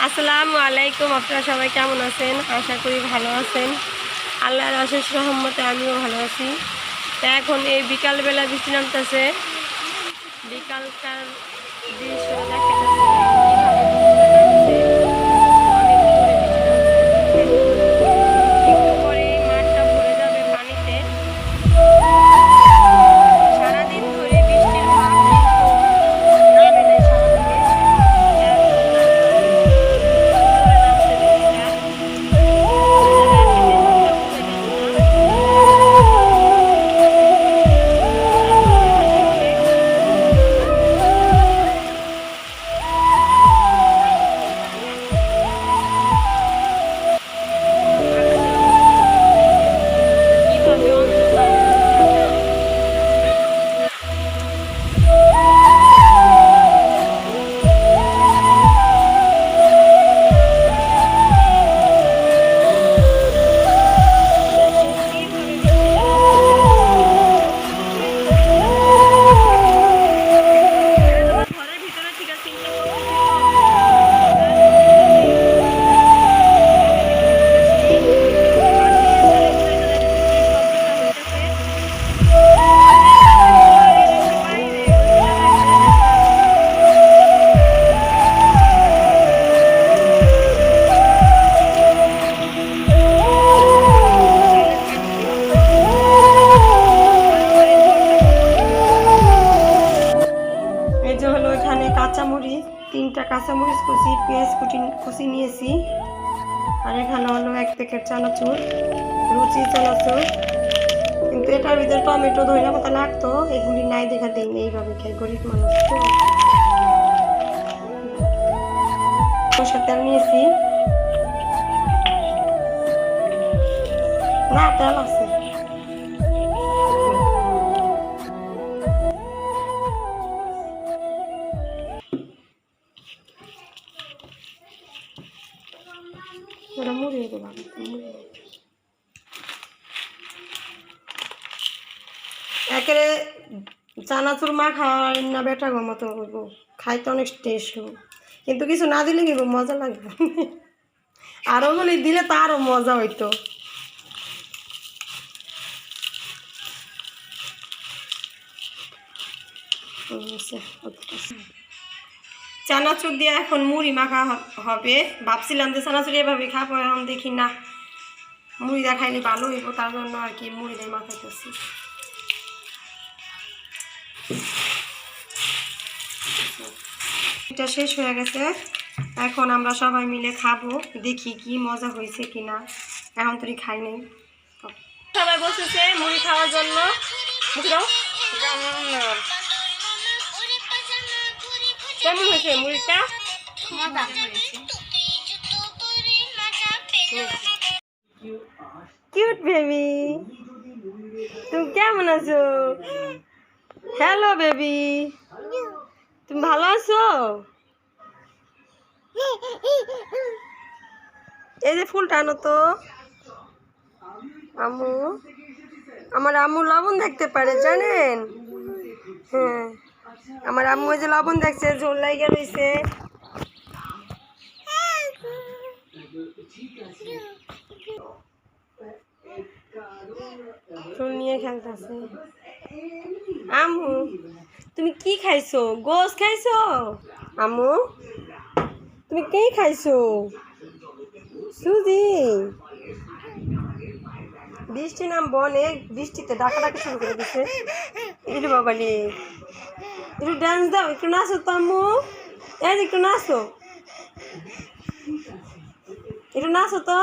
আসসালামু আলাইকুম। আপনারা সবাই কেমন আছেন? আশা করি ভালো আছেন। আল্লাহর অশেষ রহমতে আমিও ভালো আছি। তো এখন এই বিকালবেলা বৃষ্টি নামতেছে, বিকালকার দৃশ্য দেখা যাচ্ছে কীভাবে বৃষ্টিটা নামছে। অনেক জোরে বৃষ্টি নামছে, একটু পরে মাঠটা ভরে যাবে পানিতে। সারাদিন ধরে বৃষ্টির ভাব কিন্তু নামে নাই স্বাভাবিক। কাঁচামরিচ, 3টা কাঁচামরিচ কুচি, পেঁয়াজ কুচি নিয়েছি। আর এখানে হলো 1 প্যাকেট চানাচুর, রুচি চানাচুর। কিন্তু এটার ভিতরে টমেটো ধইরা পাতা লাগতো, এগুলি নাই দেখা দেয়নি, এইভাবে খাই, গরিব মানুষ তো। সরষের তেল নিয়েছি, না তেল আছে। ওটা মুড়িয়ে দেবো, একেবারে চানাচুর মাখা না বেটা গো মতো করবো, খাইতে অনেক টেস্ট, কিন্তু কিছু না দিলে কি মজা লাগবে। আরো বলি দিলে তো আরো মজা হইতো। চানাচুর দিয়ে এখন মুড়ি মাখা হবে। ভাবছিলাম যে চানাচুর এভাবে খাবো, এখন দেখি না, মুড়ি দিয়ে খাইলে ভালো হইব, তার জন্য আর কি মুড়ি দিয়ে মাখাইতেছি। এটা শেষ হয়ে গেছে, এখন আমরা সবাই মিলে খাবো, দেখি কি মজা হয়েছে কিনা। এখন তো খাই নাই, সবাই বসেছে মুড়ি খাওয়ার জন্য। কেমন হয়েছে মুড়িটা? কিউট বেবি, তুমি কেমন আছো? হ্যালো বেবি, তুমি ভালো আছো? এই যে ফুলটা আনো তো। আম্মু, আমার আম্মু লবণ দেখতে পারে জানেন? হ্যাঁ, আমার আম্মু যে লবণ দেখছে, ঝোল লাগিয়ে রয়েছে। ফুল নিয়ে খেলতেছে। আম্মু, তুমি কি খাইছো? গোস খাইছো? আম্মু, তুমি কি খাইছো? সুজি। বৃষ্টি নামবো অনেক, বৃষ্টিতে ডাকাডাকি শুরু করে দিচ্ছে। একটু বাবালি, একটু ডান্স দাও, একটু নাচো তো আম্মু, এই একটু নাচো, একটু নাচো তো,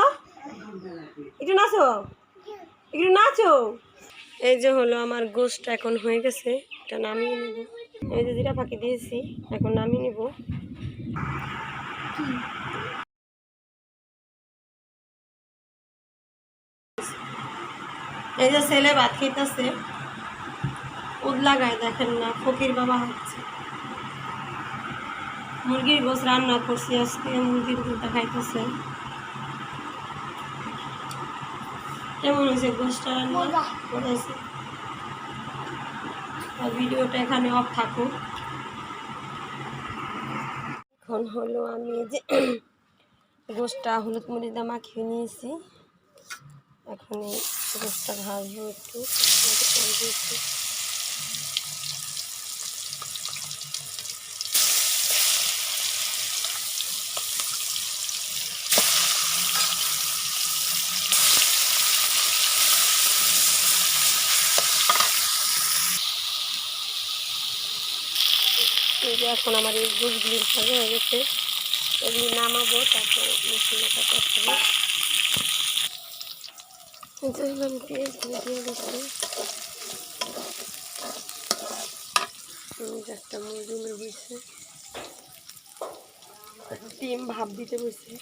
একটু নাচো, একটু নাচো। এই যে হলো আমার গোশটা এখন হয়ে গেছে, এটা নামিয়ে নিব। এই যে জিরা ফাঁকি দিয়েছি, এখন নামিয়ে নিব। এই যে ছেলে ভাত খেতেছে, উদ লাগায় দেখেন না, ফকির বাবা হচ্ছে। মুরগির গোশ রান্না করছি আজকে, মুরগির গোশটা খাইতেছে। কেমন হয়েছে গোশটা রান্না? করেছে। আর ভিডিওটা এখানে অফ থাকুক। এখন হলো আমি যে গোশটা হলুদ মরিচ দিয়ে মাখিয়ে নিয়েছি। এখন এই গোশটা ভাজবো একটু। এই যে এখন আমার এই গোশগুলি ভাজা হয়ে গেছে, এগুলি নামাবো, তারপরে মশলাটা কষাবো। দেখলাম পেঁয়াজ দিয়ে দিচ্ছি, একটা মুরগি হয়েছে, ডিম ভাপ দিতে বসে।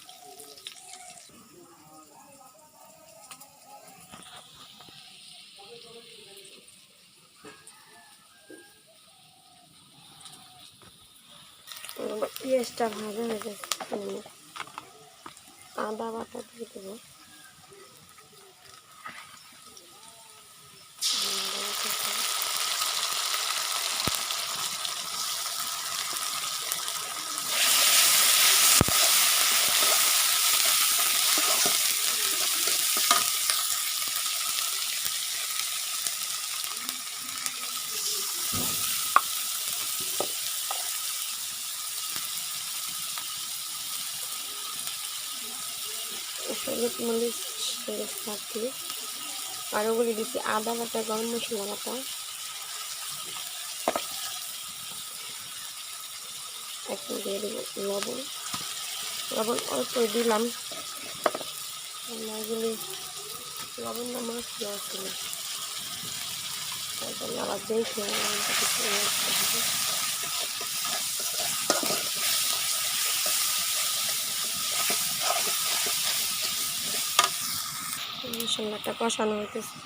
পেঁয়াজটা ভাজা হয়ে গেছে, আদা বাটা দিয়ে দেবো। হলুদ মরিচ থাকলে আর ওগুলি দিচ্ছি আদা বাটা, গরম মশলা বাটা, এখন দিয়ে দেবো লবণ। লবণ অল্প দিলাম, এগুলি লবণটা মশলা ছিল, তার জন্য আবার দেখে লবণটা কিছু হবে। মশলাটা কষানো হইতেছে।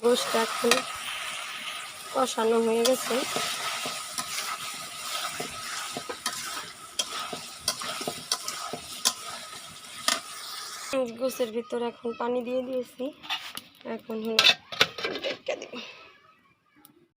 গোশটা এখন কষানো হয়ে গেছে। গোশের ভিতরে এখন পানি দিয়ে দিয়েছি, এখন হলো